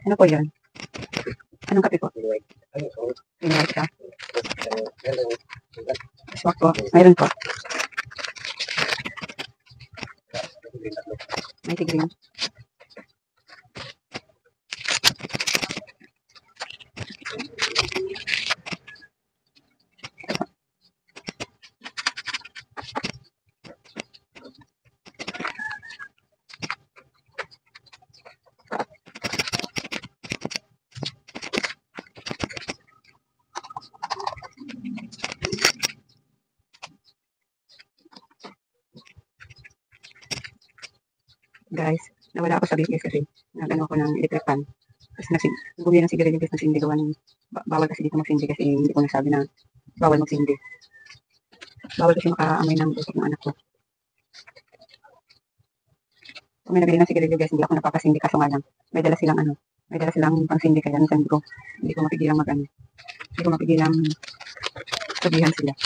Ano po yan? Anong kape po? Pinahit siya. Swak po. Mayroon po. May tigring. Guys, nawala ako sa BTS kasi nag-ano ako ng electric fan. Kasi bumili ng sigarilyo guys, nagsindi gawa ng bawal kasi dito magsindi kasi hindi ko nasabi na bawal magsindi. Bawal kasi makaamoy ng usok ng anak ko. Kung may nabili ng sigarilyo guys, hindi ako napapasindi kaso nga lang. May dala silang pangsindi kaya minsan hindi ko mapigilang mag-ano. Hindi ko mapigilang sabihan sila.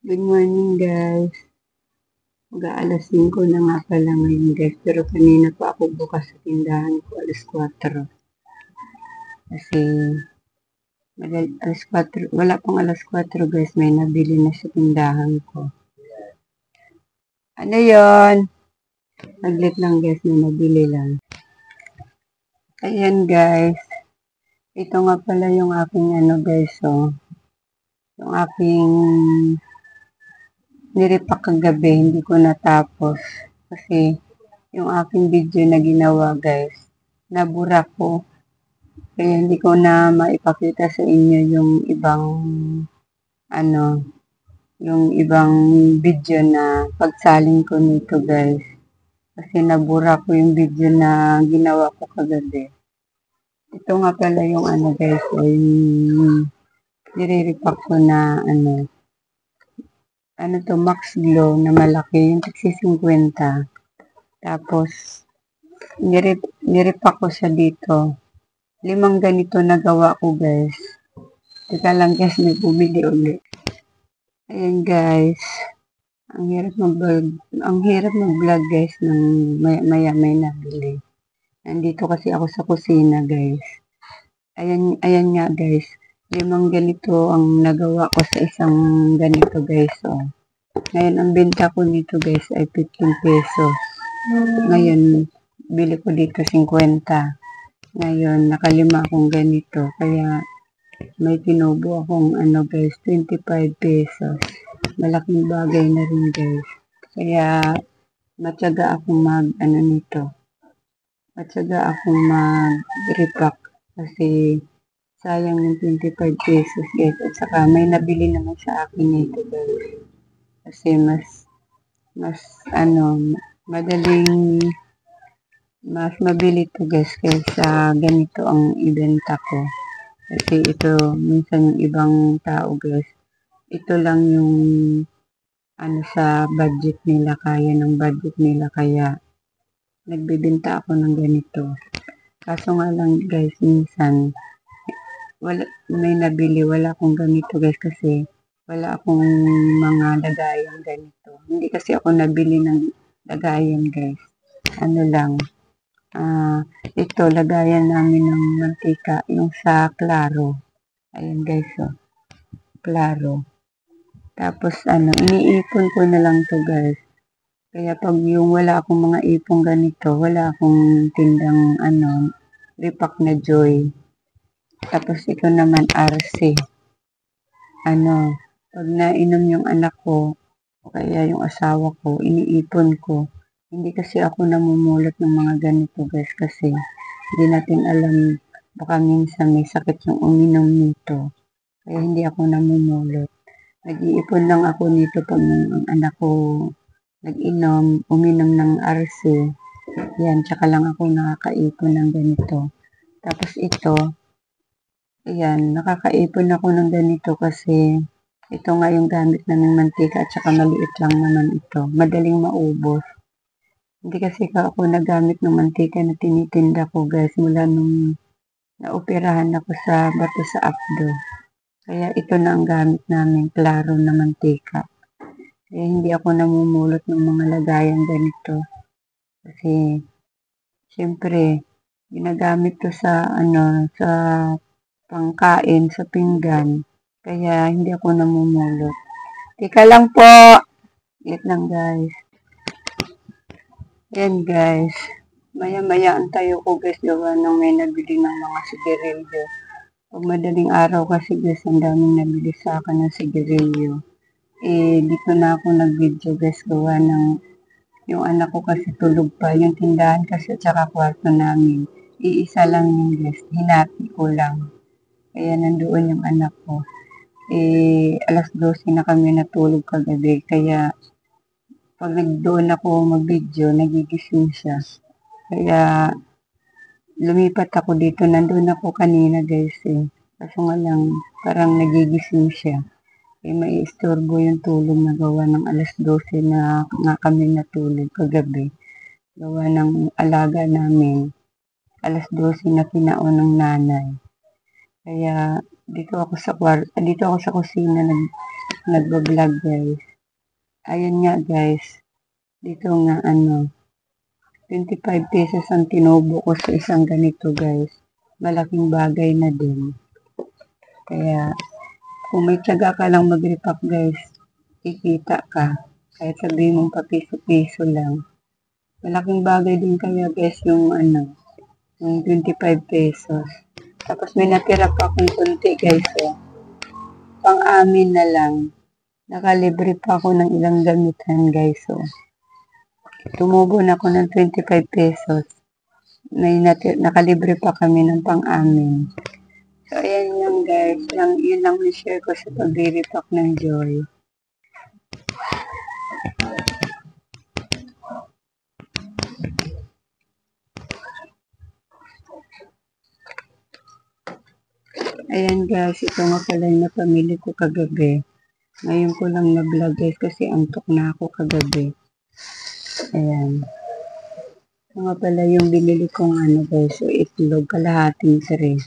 Good morning guys. Mag-aalas 5 na nga pala ngayon guys. Pero kanina pa ako bukas sa tindahan ko. Alas 4. Kasi alas 4. Wala pang alas 4 guys. May nabili na sa tindahan ko. Ano yon? Saglit lang guys. May nabili lang. Ayan guys. Ito nga pala yung aking ano guys. Oh. Yung aking niripak kagabi, hindi ko natapos. Kasi, yung aking video na ginawa, guys, nabura ko. Kaya hindi ko na maipakita sa inyo yung yung ibang video na pagsalin ko nito, guys. Kasi nabura ko yung video na ginawa ko kagabi. Ito nga pala yung guys, yung niriripak ko na Max Glow na malaki, yung 50. Tapos, niripak ko siya dito. 5 ganito nagawa ko, guys. Teka lang, guys, may bumili ulit. Ayan, guys. Ang hirap mag-vlog, guys, nang maya may nabili. Nandito kasi ako sa kusina, guys. Ayan nga, guys. 5 ganito ang nagawa ko sa isang ganito, guys. Oh. Ngayon, ang benta ko nito, guys, ay 15 pesos. Ngayon, bili ko dito 50. Ngayon, nakalima akong ganito. Kaya, may tinubo akong, guys, 25 pesos. Malaking bagay na rin, guys. Kaya, matyaga akong matyaga akong mag-repack kasi sayang yung 25 pesos guys. At saka may nabili naman sa akin nito guys. Kasi mas madaling, mas mabili to guys kaysa ganito ang ibenta ko. Kasi ito, minsan yung ibang tao guys, ito lang yung sa budget nila, kaya ng budget nila, kaya nagbibenta ako ng ganito. Kaso nga lang guys, minsan may nabili, wala akong ganito guys kasi wala akong mga lagayan ganito. Hindi kasi ako nabili ng lagayan guys. Ano lang, ito lagayan namin ng mantika, yung sa Claro. Ayan guys, Claro. Tapos iniipon ko na lang to guys. Kaya pag yung wala akong mga ipong ganito, wala akong tindang repack na Joy. Tapos ito naman RC. Pag nainom yung anak ko, o kaya yung asawa ko, iniipon ko. Hindi kasi ako namumulot ng mga ganito guys kasi hindi natin alam, baka minsan may sakit yung uminom nito. Kaya hindi ako namumulot. Nag-iipon lang ako nito pag ang anak ko uminom ng RC. Yan, tsaka lang ako nakakaipon ng ganito. Tapos ito, ayan, nakakaipon ako ng ganito kasi ito nga yung gamit namin mantika at saka maliit lang naman ito. Madaling maubos. Hindi kasi ako nagamit ng mantika na tinitinda ko guys mula nung naoperahan ako sa bato sa Apdo. Kaya ito na ang gamit namin, Claro na mantika. Kaya hindi ako namumulot ng mga lagayan ganito. Kasi, siyempre, ginagamit ko sa pangkain, sa pinggan. Kaya, hindi ako namumulot. Teka lang po. Wait lang guys. Yan guys. Maya-maya antayo ko guys gawa nang may nabili ng mga sigarilyo. Pag madaling araw kasi guys, ang daming nabili sa akin ng sigarilyo. Dito na ako nag-video guys gawa ng yung anak ko kasi tulog pa. Yung tindahan kasi at saka kwarto namin. Iisa lang yung guys. Hinati ko lang. Kaya nandoon yung anak ko. Alas 12 na kami natulog kagabi. Kaya pag nagdoon ako mag-video, nagigising siya. Kaya lumipat ako dito. Nandoon ako kanina guys Kaso nga lang, parang nagigising siya. Maiistorbo yung tulog na gawa ng alas 12 na nga kami natulog kagabi. Gawa ng alaga namin. Alas 12 na kinaon ng nanay. Kaya dito ako sa kusina nagbablog guys. Ayun nga guys. Dito nga 25 pesos ang tinubo ko sa isang ganito guys. Malaking bagay na din. Kaya kung may tiyaga ka lang mag-repack guys, kikita ka. Kahit sabihin mong papiso-piso lang. Malaking bagay din kaya guys yung yung 25 pesos. Tapos may natira pa akong kunti guys Pang-amin na lang. Nakalibre pa ako ng ilang gamitan guys Tumubo na ako ng 25 pesos. Nakalibre pa kami ng pang-amin. So, ayan lang guys. Yun lang share ko sa pag-repack ng Joy. Ayan guys, ito nga pala yung napamili ko kagabi. Ngayon ko lang na-vlog guys kasi antok na ako kagabi. Ayan. Ito nga pala yung binili kong guys, itlog, kalahating tray.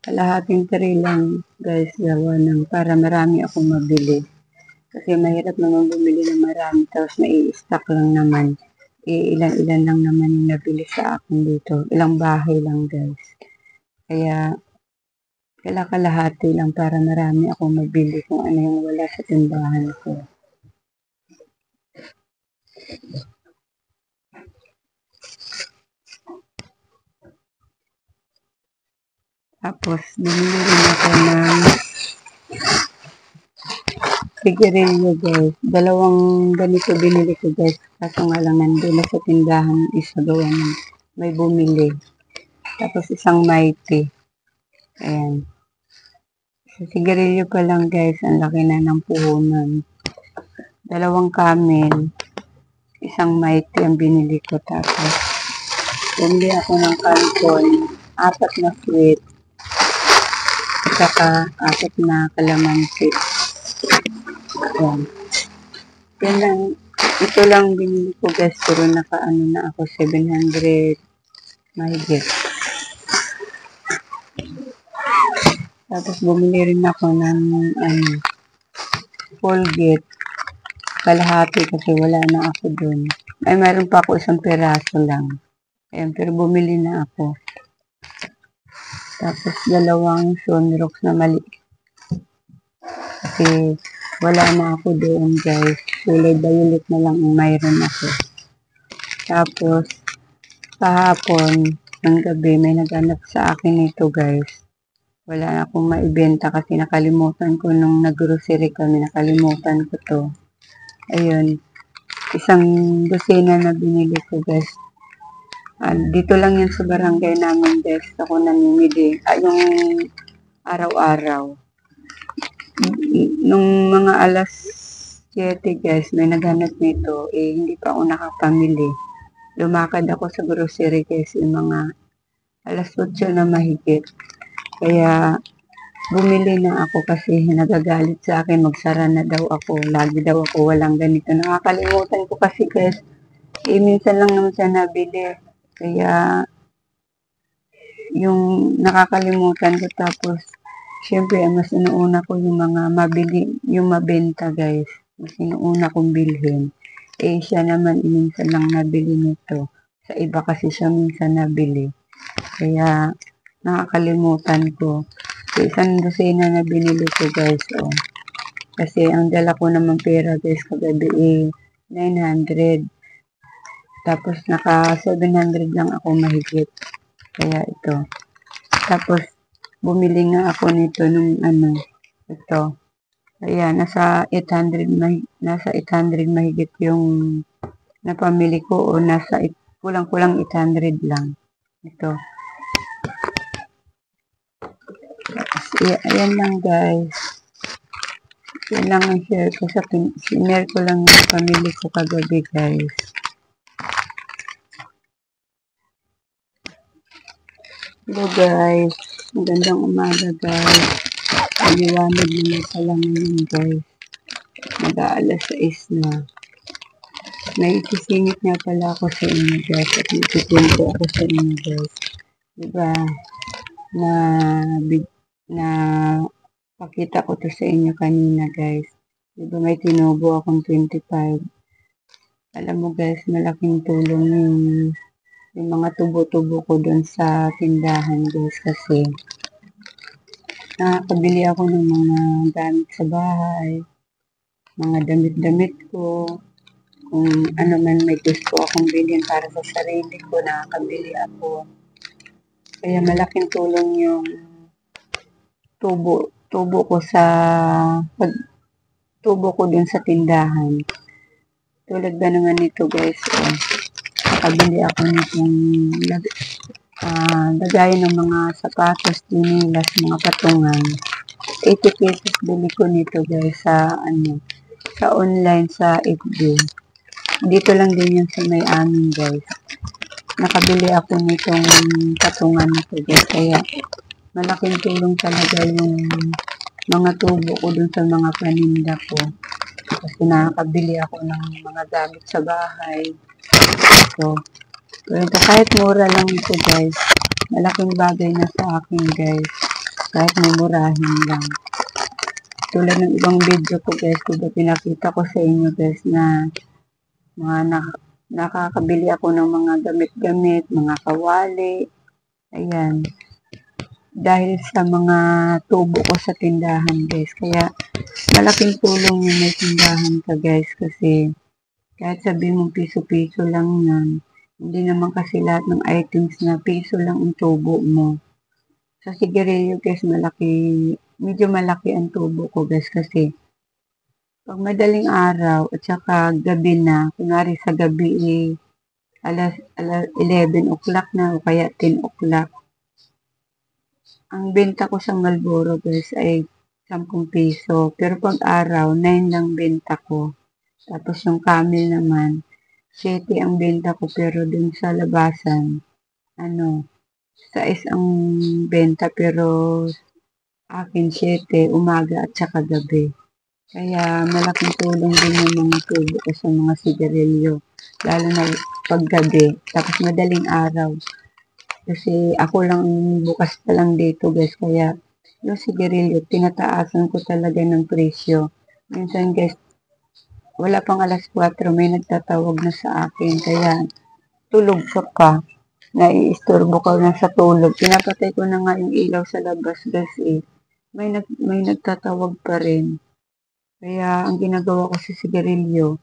Kalahating tray lang guys, gawa ng para marami akong mabili. Kasi mahirap naman bumili ng marami, tapos mai-stock lang naman. Ilan-ilan lang naman yung nabili sa akin dito. Ilang bahay lang guys. Kaya kalahati lang para marami akong mabili kung ano yung wala sa tindahan ko. Tapos, bumili rin ako ng sigarilyo guys. Dalawang ganito binili ko guys. Kaso nga lang nandun na sa tindahan isa gawa ng may bumili. Tapos isang Mighty. Ayan. Sa sigarilyo pa lang guys, ang laki na ng puhunan. Dalawang Camel. Isang Mighty ang binili ko. Tapos bumili ako ng Canton. 4 na sweet. Saka 4 na kalamansi. Ayan. Yan lang. Ito lang binili ko guys. Pero nakaano na ako 700 mahigit. Tapos bumili rin ako ng Colgate. Kalahati kasi wala na ako dun. Ay, mayroon pa ako isang peraso lang. Ayan, pero bumili na ako. Tapos dalawang Sunrox na mali. Kasi wala na ako doon guys. Kulay violet na lang ang mayroon ako. Tapos kahapon ng gabi may naghanap sa akin ito guys. Wala na akong maibenta kasi nakalimutan ko nung nag-grocery kami. Nakalimutan ko to. Ayun. Isang dosena na binili ko guys. Dito lang yan sa barangay namin guys. Ako namimili. Yung araw-araw. Nung mga alas 7 guys, may naghanap nito. Hindi pa ako nakapamili. Lumakad ako sa grocery guys. Yung mga alas 8 na mahigit. Kaya bumili na ako kasi nagagalit sa akin. Magsara na daw ako. Lagi daw ako walang ganito. Nakakalimutan ko kasi guys. Minsan lang naman siya nabili. Kaya yung nakakalimutan ko. Tapos syempre mas inuuna ko yung mga mabili, yung mabenta guys. Mas inuuna kong bilhin. Siya naman minsan lang nabili nito. Sa iba kasi siya minsan nabili. Kaya nakakalimutan ko. So, isang dosena na binili ko guys. Kasi ang dala ko naman pera guys kagabi 900. Tapos naka 700 lang ako mahigit. Kaya ito. Tapos bumili nga ako nito nung ito. Ayan, nasa 800 mahigit yung napamili ko o nasa kulang-kulang 800 lang. Ito. Ayan lang guys. Yan lang ang share ko share ko lang yung pamili ko kagabi guys. Hello guys. Magandang umaga guys. Paliwanag naman pala ngayon guys. Mag-aalas 6 na. May isisingit nga pala ako sa inyo guys. At ititinto ako sa inyo guys. Diba? Na pakita ko to sa inyo kanina guys. Diba may tinubo akong 25. Alam mo guys, malaking tulong yung mga tubo-tubo ko doon sa tindahan guys. Kasi nakakabili ako ng mga gamit sa bahay. Mga damit-damit ko. Kung ano man may gusto akong bilhin para sa sarili ko, nakakabili ako. Kaya malaking tulong yung tubo ko sa tubo ko dun sa tindahan. Tulad ba naman nito guys, nakabili ako nitong lagayan ng mga sapatos, dinilas, mga patungan. 80 pesos bili ko nito guys sa sa online sa FB. Dito lang din yan sa may amin guys. Nakabili ako nitong patungan nito guys. Kaya malaking tulong talaga yung mga tubo ko dun sa mga paninda ko. Kasi nakakabili ako ng mga gamit sa bahay. So, kahit mura lang ito guys. Malaking bagay na sa akin guys. Kahit may murahin lang. Tulad ng ibang video ko guys. Diba pinakita ko sa inyo guys na mga nakakabili ako ng mga gamit-gamit, mga kawali. Ayan. Dahil sa mga tubo ko sa tindahan guys. Kaya malaking tulong yung may tindahan ka guys. Kasi kahit sabihin mong piso-piso lang yan. Hindi naman kasi lahat ng items na piso lang ang tubo mo. Sa sigarilyo guys, medyo malaki ang tubo ko guys. Kasi Pag madaling araw at saka gabi na, kunwari sa gabi alas 11 o'clock na o kaya 10 o'clock. Ang benta ko sa Marlboro guys ay 10 piso. Pero pag araw, 9 lang benta ko. Tapos yung Camel naman, 7 ang benta ko pero dun sa labasan, 6 ang benta pero akin 7, umaga at saka gabi. Kaya malaking tulong din yung mga tubo ko sa mga sigarilyo. Lalo na paggabi, tapos madaling araw. Kasi ako lang bukas pa lang dito guys, kaya yung sigarilyo, tinataasan ko talaga ng presyo. Minsan guys, wala pang alas 4, may nagtatawag na sa akin, kaya tulog ka pa, naiistorbo ka na sa tulog. Pinapatay ko na nga yung ilaw sa labas guys may nagtatawag pa rin. Kaya ang ginagawa ko sa sigarilyo,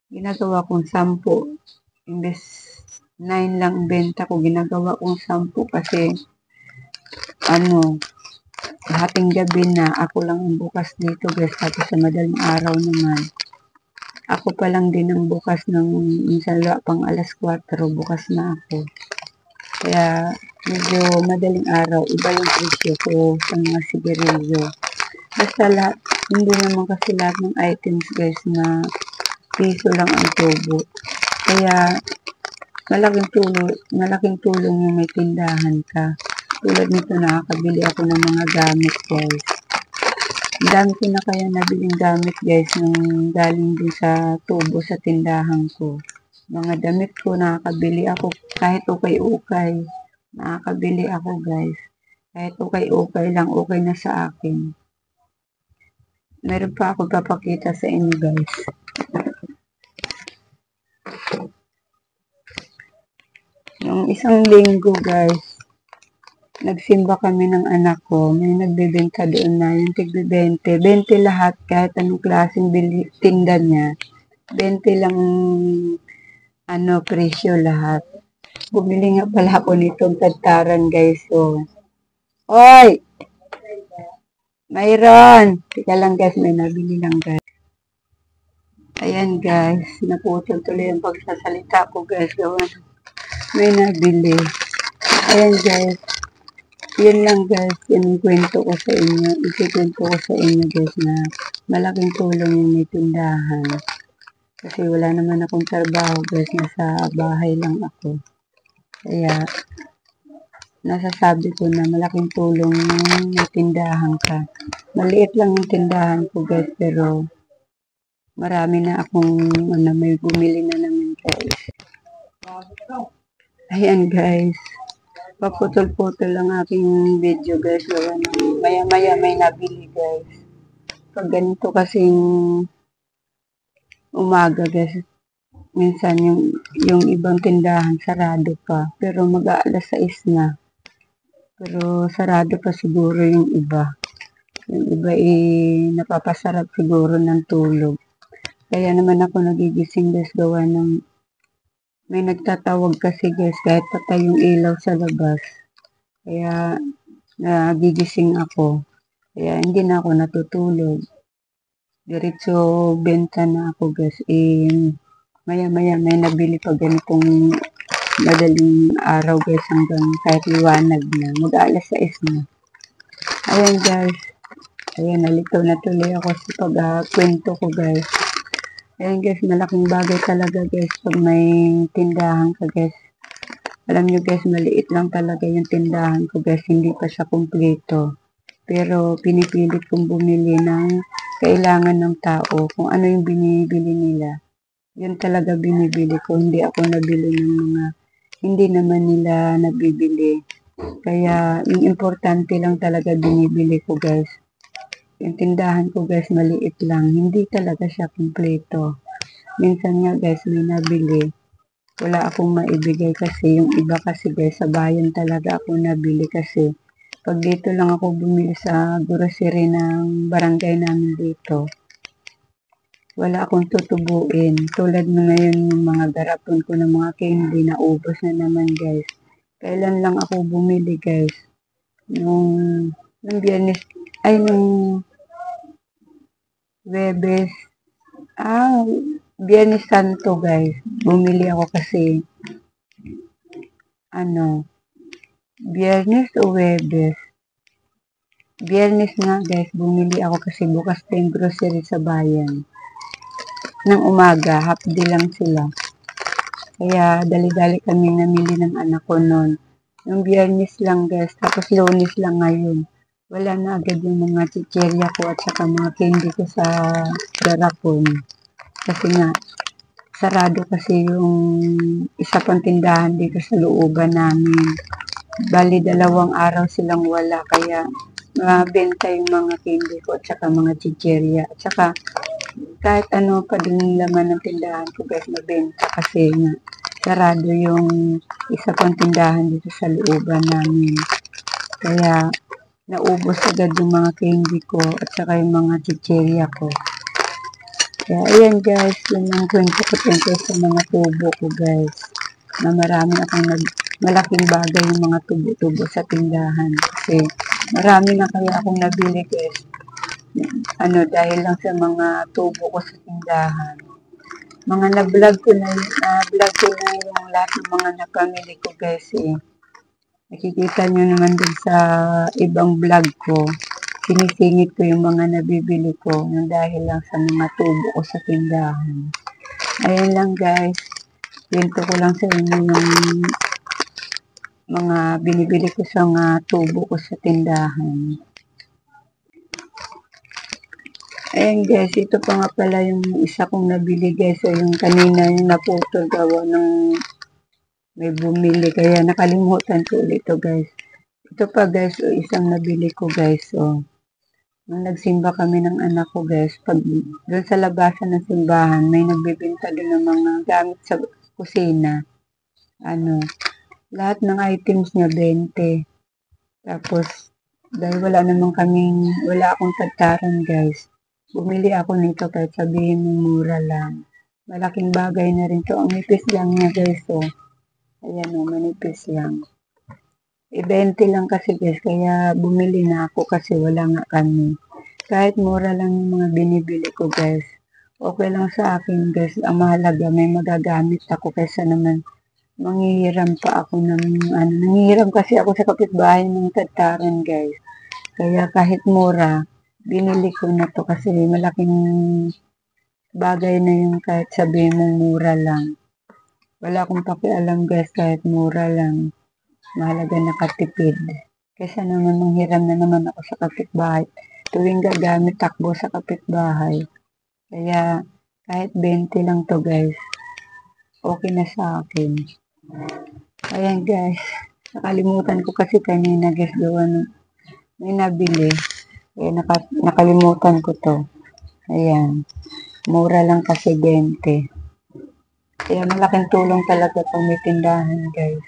ginagawa kong 10. Imbes 9 lang benta ko, ginagawa kong 10 kasi hating gabi na, ako lang ang bukas dito guys. Tapos sa madaling araw naman, ako pa lang din ang bukas ng minsan pang alas 4, bukas na ako. Kaya medyo madaling araw, iba yung presyo ko sa mga sigarilyo. Basta lahat, hindi naman kasi lahat ng items guys na piso lang ang tubo. Kaya malaking tulong yung may tindahan ka. Tulad nito, nakakabili ako ng mga gamit guys. Ang dami ko na kaya nabiling gamit guys nung galing din sa tubo sa tindahan ko. Mga damit ko, nakakabili ako kahit ukay-ukay. Nakakabili ako guys. Kahit ukay-ukay lang, okay na sa akin. Meron pa ako papakita sa inyo guys. Yung isang linggo guys, nagsimba kami ng anak ko. May nagbebenta doon na yung tig-20. 20 lahat kahit anong klaseng tinda niya. 20 lang presyo lahat. Bumili nga pala ako nitong tagtaran guys. So, oy! Mayroon! Tika lang guys, may nabili lang guys. Ayan guys, naputol tuloy yung pagsasalita ko guys. Gawan. May nabili. Ayan guys. Yun lang guys, yung kwento ko sa inyo. Ikikwento ko sa inyo guys na malaking tulong yung may tindahan. Kasi wala naman akong trabaho guys, nasa bahay lang ako. Kaya nasasabi ko na malaking tulong yung may tindahan ka. Maliit lang yung tindahan ko guys, pero marami na akong may bumili na naman guys. Ayan guys. Paputol-putol lang aking video guys. Maya-maya may nabili guys. Pag ganito kasing umaga guys, minsan yung ibang tindahan sarado pa. Pero mag-aalas 6 na. Pero sarado pa siguro yung iba. Yung iba napapasarap siguro ng tulog. Kaya naman ako nagigising guys gawa ng may nagtatawag kasi guys kahit patay yung ilaw sa labas. Kaya nagigising ako. Kaya hindi na ako natutulog. Diretso benta na ako guys. Maya-maya may nabili pa ganitong madaling araw guys hanggang kahit liwanag na. Mag-aalas 6 na. Ayan guys. Ayan, nalito na tuloy ako sa pag-kwento ko guys. Ayan guys, malaking bagay talaga guys pag may tindahan ka guys. Alam nyo guys, maliit lang talaga yung tindahan ko guys. Hindi pa siya kumpleto. Pero pinipilit kong bumili ng kailangan ng tao. Kung ano yung binibili nila. Yun talaga binibili ko. Hindi ako nabili ng mga hindi naman nila nabibili. Kaya yung importante lang talaga binibili ko guys. Yung tindahan ko guys maliit lang. Hindi talaga siya kumpleto. Minsan nga guys may nabili. Wala akong maibigay kasi yung iba kasi guys sa bayan talaga ako nabili kasi pag dito lang ako bumili sa grocery ng barangay namin dito, wala akong tutubuin. Tulad na ngayon yung mga garapon ko ng mga candy na ubos na naman guys. Kailan lang ako bumili guys? Nung Biyernes, ay Webes, ah, Biyernes Santo guys. Bumili ako kasi, ano, Biyernes o Webes. Biyernes nga guys, bumili ako kasi bukas pa yung grocery sa bayan. Ng umaga, half day lang sila. Kaya dali-dali kami namili ng anak ko noon. Yung Biyernes lang guys, tapos Lunes lang ngayon. Wala na agad yung mga chicherya ko at saka mga candy ko sa garapon. Kasi nga, sarado kasi yung isa pang tindahan dito sa looban namin. Bali, 2 araw silang wala. Kaya, mabenta yung mga candy ko at saka mga chicherya. At saka, kahit ano pa din yung laman ng tindahan ko guys, mabenta kasi nga, sarado yung isa pang tindahan dito sa looban namin. Kaya, naubos agad yung mga candy ko at saka yung mga chicherya ko. Kaya, ayan guys, yun ang kwento ko tungkol sa mga tubo ko guys. Na marami akong malaking bagay yung mga tubo-tubo sa tindahan. Kasi, marami na kaya akong nabili guys. Dahil lang sa mga tubo ko sa tindahan. Mga na-vlog ko na yung lahat ng mga napamili ko guys eh. Nakikita nyo naman din sa ibang vlog ko. Sinisingit ko yung mga nabibili ko dahil lang sa mga tubo ko sa tindahan. Ayun lang guys. Kwento ko lang sa inyo yung mga binibili ko sa mga tubo ko sa tindahan. Ayan guys, ito pa nga pala yung isa kong nabili guys. So, yung kanina yung naputol gawa ng may bumili. Kaya nakalimutan ko ulit ito guys. Ito pa guys, so, isang nabili ko guys. So, nung nagsimba kami ng anak ko guys, pag doon sa labasan ng simbahan, may nagbibenta doon ng mga gamit sa kusina. Lahat ng items niya 20. Tapos, dahil wala akong tagtaran guys. Bumili ako nito kahit sabihin mong mura lang. Malaking bagay na rin to. Ang nipis lang niya guys. So, ayan o, manipis lang. 20 lang kasi guys. Kaya bumili na ako kasi wala nga kami. Kahit mura lang yung mga binibili ko guys. Okay lang sa akin guys. Ang mahalaga may magagamit ako kaysa naman manghihiram pa ako nangihiram kasi ako sa kapitbahay ng tagtaran guys. Kaya kahit mura, binili ko na to kasi malaking bagay na yung kahit sabihin mong mura lang. Wala akong pakialam guys kahit mura lang. Mahalaga nakatipid. Kaysa naman manghiram na naman ako sa kapitbahay. Tuwing gagamit takbo sa kapitbahay. Kaya kahit 20 lang to guys. Okay na sa akin. Ayan guys. Nakalimutan ko kasi kanina guys gawa may nabili. Eh, nakalimutan ko to. Ayan. Mura lang kasi 20. Kaya malaking tulong talaga pang may tindahan guys.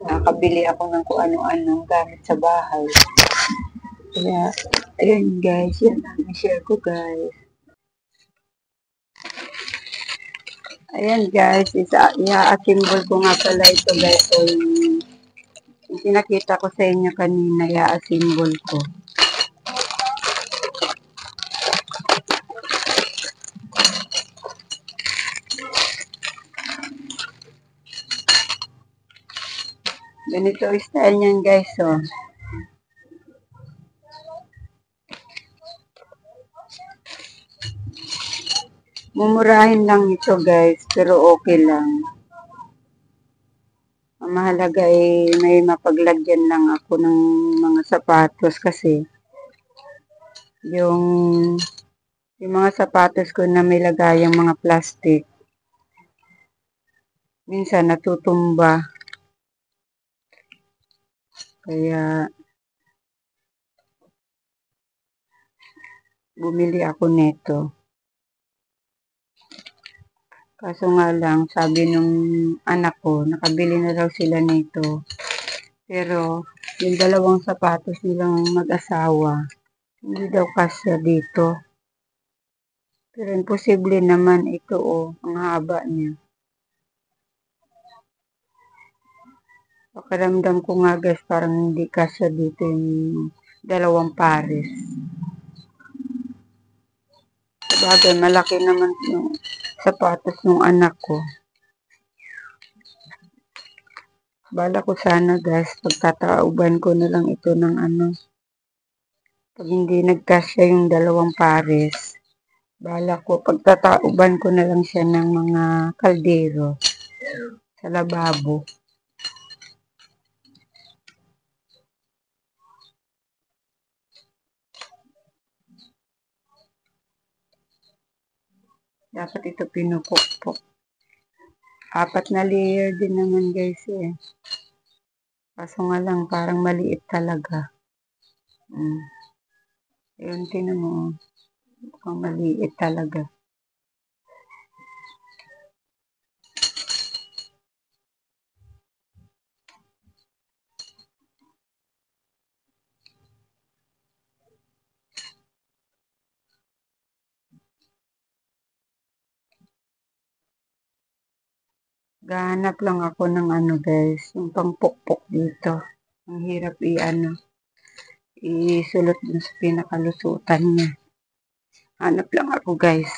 Nakakabili ako ng kung ano-anong gamit sa bahay. Kaya, ayun guys. Yan ang share ko guys. Ayan guys. I-assemble ko nga pala ito guys. So, yung pinakita ko sa inyo kanina, i-assemble ko. Ganito style niyan guys, oh. Mumurahin lang ito guys, pero okay lang. Ang mahalaga ay may mapaglagyan lang ako ng mga sapatos kasi yung mga sapatos ko na may lagayang mga plastic, minsan natutumba. Kaya bumili ako nito. Kaso nga lang, sabi nung anak ko, nakabili na daw sila nito. Pero yung 2 sapatos nilang mag-asawa, hindi daw kasya dito. Pero imposible naman ito, oh, ang haba niya. Pakiramdam ko nga guys, parang hindi kasya dito yung 2 pares. Sabagay, malaki naman yung sapatos ng anak ko. Bala ko sana guys, pagtatauban ko na lang ito ng ano. Pag hindi nagkasya yung dalawang pares, bala ko, pagtatauban ko na lang siya ng mga kaldero sa lababo. Dapat ito pinupukpok. 4 na layer din naman guys eh. Kaso nga lang, parang maliit talaga. Ayun, tinan mo. Mukhang maliit talaga. Gahanap lang ako ng ano guys, yung pangpukpok dito. Ang hirap isulot dun sa pinakalusutan niya. Hanap lang ako guys.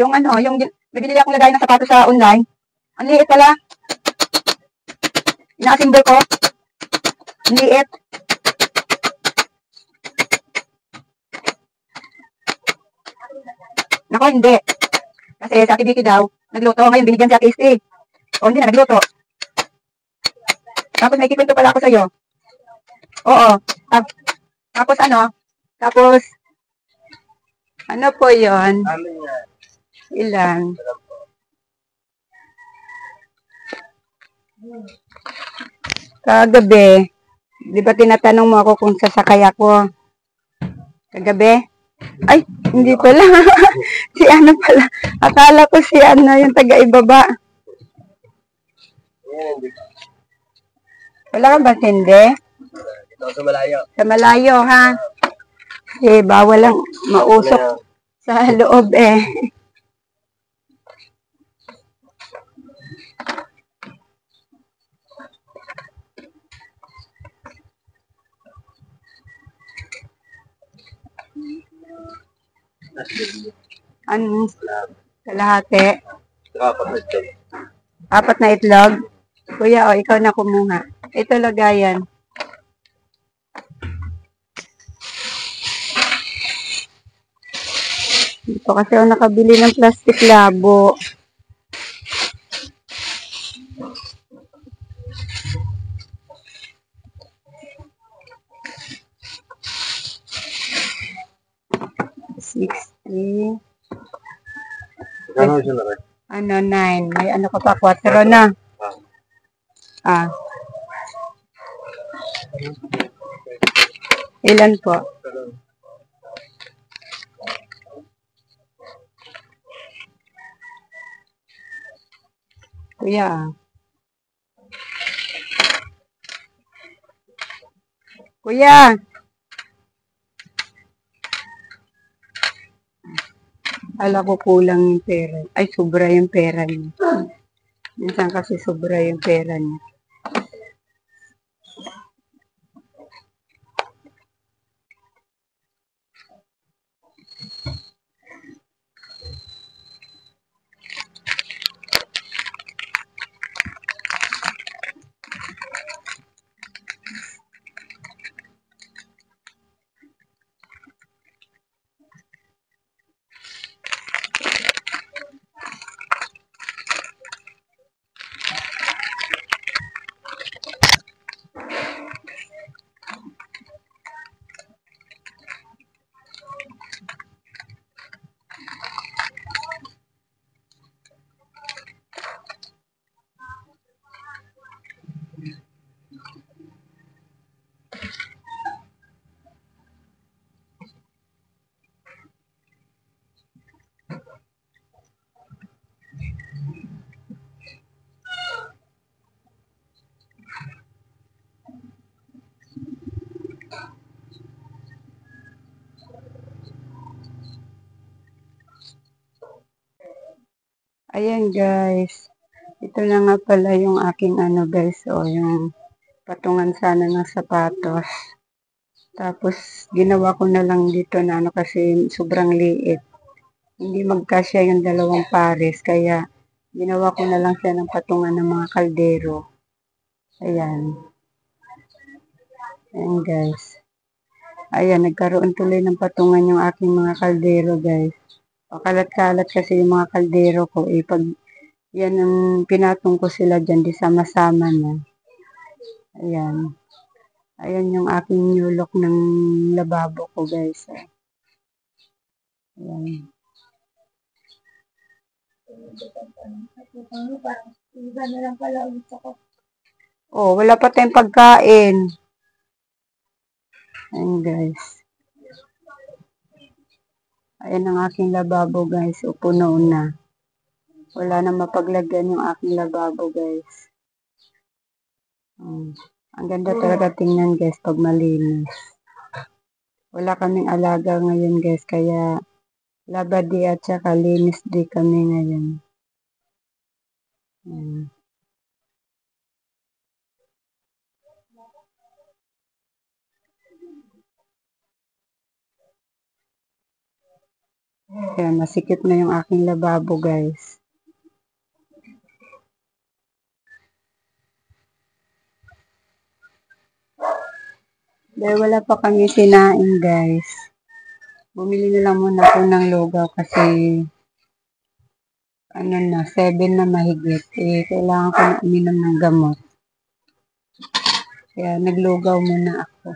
Yung ano, yung bibili akong lagay ng sapatos sa online. Ang liit pala. Ina-assemble ko. Ang liit. Nako, hindi. Kasi sa Ate Vicky daw, nagluto. Ngayon, binigyan si Ate Esti. O, hindi na, nagluto. Tapos may kikwento pala ako sa'yo. Oo. Tapos ano po yon? Ilan? Kagabi, di ba tinatanong mo ako kung sasakay ako? Kagabi? Ay, hindi pala. Si ano pala. Akala ko si ano, yung taga-ibaba. Wala kang ba tindi? Sa malayo. Sa malayo, ha? Eh, bawal lang mausok sa loob eh. Ano? Kalahati. 4 na itlog. Kuya, o, ikaw na kumuha. Ito lagayan. Dito kasi ako nakabili ng plastic labo. Ano, 9. May ano ko pa, 4 na. Ilan po? Kuya. Kuya. Ala ko kulang yung pera. Ay, sobra yung pera niya. Minsan kasi sobra yung pera niya. Ayan guys. Ito na nga pala yung aking ano guys. O yung patungan sana ng sapatos. Tapos ginawa ko na lang dito na ano kasi sobrang liit. Hindi magkasya yung dalawang pares. Kaya ginawa ko na lang siya ng patungan ng mga kaldero. Ayan. Ayan guys. Ayan, nagkaroon tuloy ng patungan yung aking mga kaldero guys. Kalat-kalat kasi yung mga kaldero ko. Pag yan ang pinatong ko sila dyan, di sama-sama na. Ayan. Ayan yung aking new look ng lababo ko guys. Ayan. Oh, wala pa tayong pagkain. Ayan guys. Ayan ang aking lababo guys. Puno na. Wala na mapaglagyan yung aking lababo guys. Ang ganda talaga tingnan guys pag malinis. Wala kaming alaga ngayon guys. Kaya labadi at saka linis di kami ngayon. Kaya masikip na yung aking lababo guys. Dahil wala pa kami sinain guys. Bumili na lang muna ako ng lugaw kasi ano na, 7 na mahigit. Kailangan ko na uminom ng gamot. Kaya naglugaw muna ako.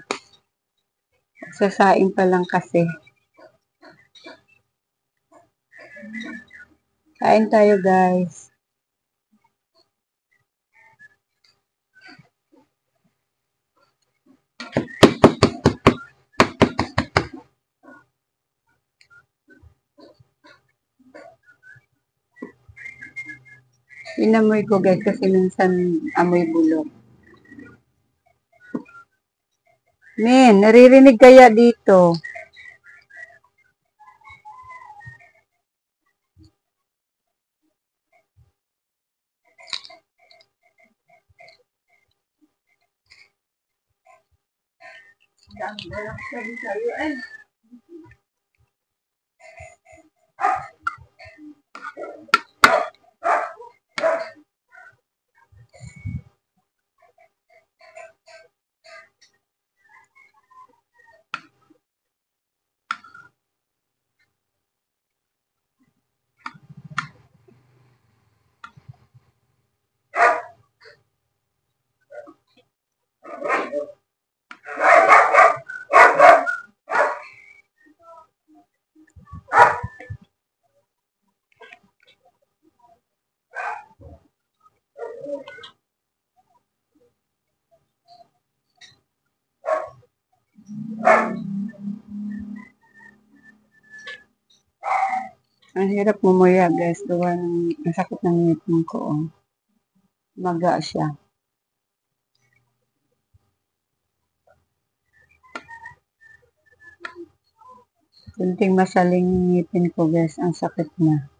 Sasain pa lang kasi. Kain tayo guys. Inamoy ko guys kasi minsan amoy bulok. Men, naririnig kaya dito? Ang hirap mumuya guys. Gawa ng sakit ng ngipin ko. Oh. maga siya. Kunting masaling yung ngipin ko guys, ang sakit na.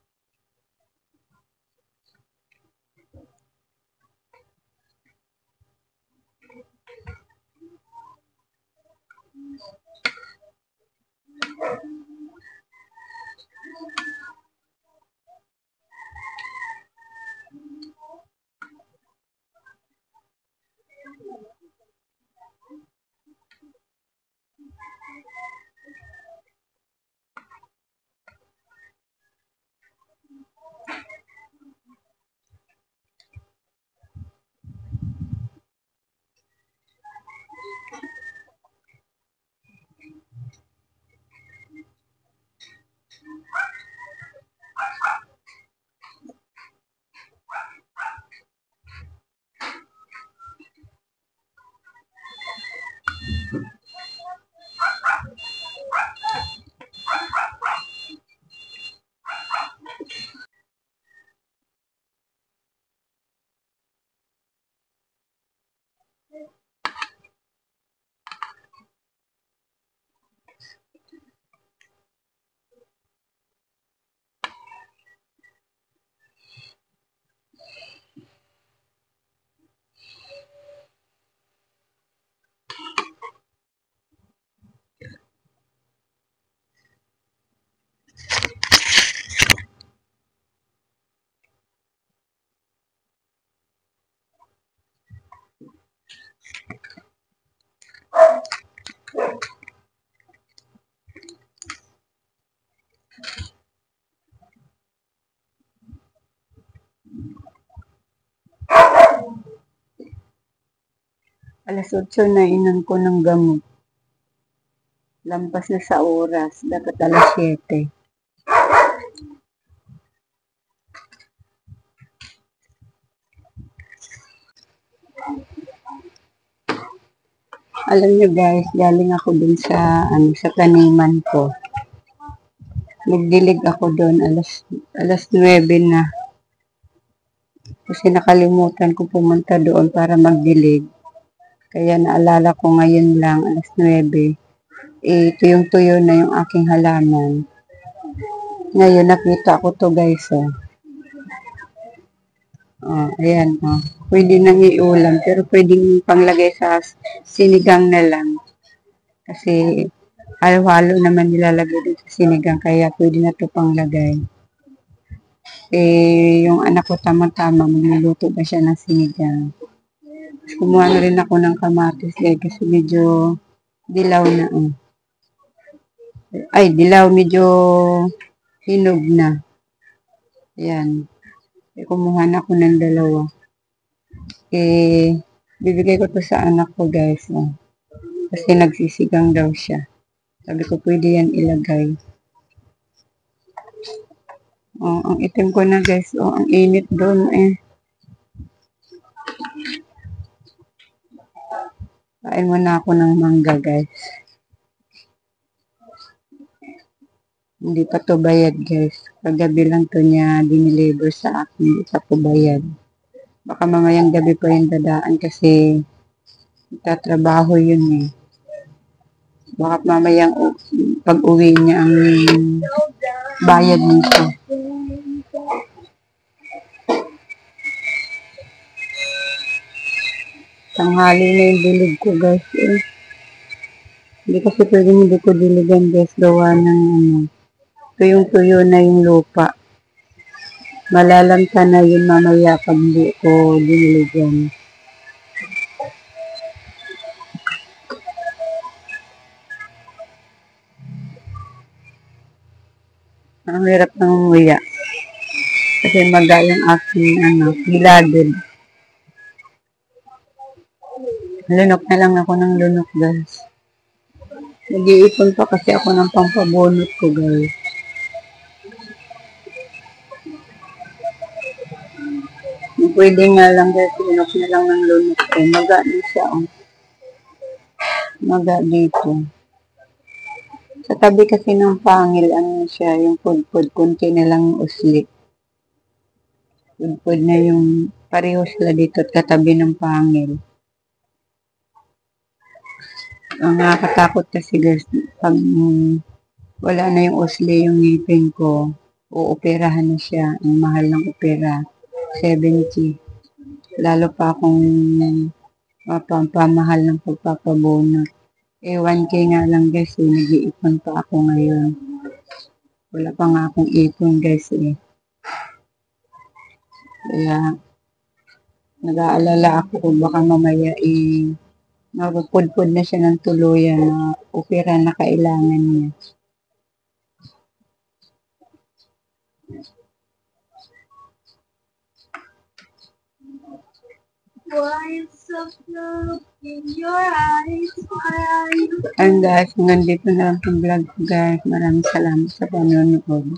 Alas 8 na inom ko ng gamot. Lampas na sa oras. Dapat alas 7. Alam nyo guys, galing ako dun sa taniman ko. Nagdilig ako dun, alas 9 na. Kasi nakalimutan ko pumunta doon para magdilig. Kaya naalala ko ngayon lang, alas 9. Tuyong-tuyo na yung aking halaman. Ngayon, nakita ko to guys, oh. Ayan, oh. Pwede nang iulam, pero pwedeng panglagay sa sinigang na lang. Kasi, halo-halo naman nilalagay dito sa sinigang, kaya pwede na to panglagay. Yung anak ko tama-tama, magluluto ba siya ng sinigang. Kumuha na rin ako ng kamatis kasi medyo dilaw na. Ay, dilaw, medyo hinog na. Ayan. Kumuha na ako ng dalawa. Bibigay ko to sa anak ko guys. Kasi nagsisigang daw siya. Sabi ko, pwede yan ilagay. Ang itim ko na guys. Ang init doon Kain muna ako ng mangga guys. Hindi pa to bayad guys. Kagabi lang to niya diniliver sa akin. Hindi pa to bayad. Baka mamayang gabi pa yung dadaan kasi tatrabaho yun Baka mamayang pag uwi niya ang bayad nito. Tanghali na yung dilig ko guys Hindi kasi pwedeng hindi ko diligan guys. Gawa ng tuyong-tuyo na yung lupa. Malalanta na yun mamaya pag hindi ko diniligan. Ang hirap ng umuya. Kasi maga yung aking hilagid. Lunok na lang ako ng lunok guys. Nag-iipon pa kasi ako ng pampabonot ko guys. Pwede nga lang guys, lunok na lang ng lunok Maga na siya Maga dito. Sa tabi kasi ng pangil, siya, yung pudpud, kunti na lang usli. Pudpud na yung Pareho sila dito at katabi ng pangil. Ang nakakatakot kasi guys, pag wala na yung usli yung ngipin ko, uoperahan na siya. Ang mahal ng opera, 70. Lalo pa kung mapamahal ng pagpapabonus. 1K nga lang guys, nag-iipon pa ako ngayon. Wala pa nga akong ipon guys Kaya, nag-aalala ako kung baka mamaya mapupudpud na siya ng tuluyan na opera na kailangan niya. And guys, hanggang dito na lang ang vlog ko guys. Maraming salamat sa panonood.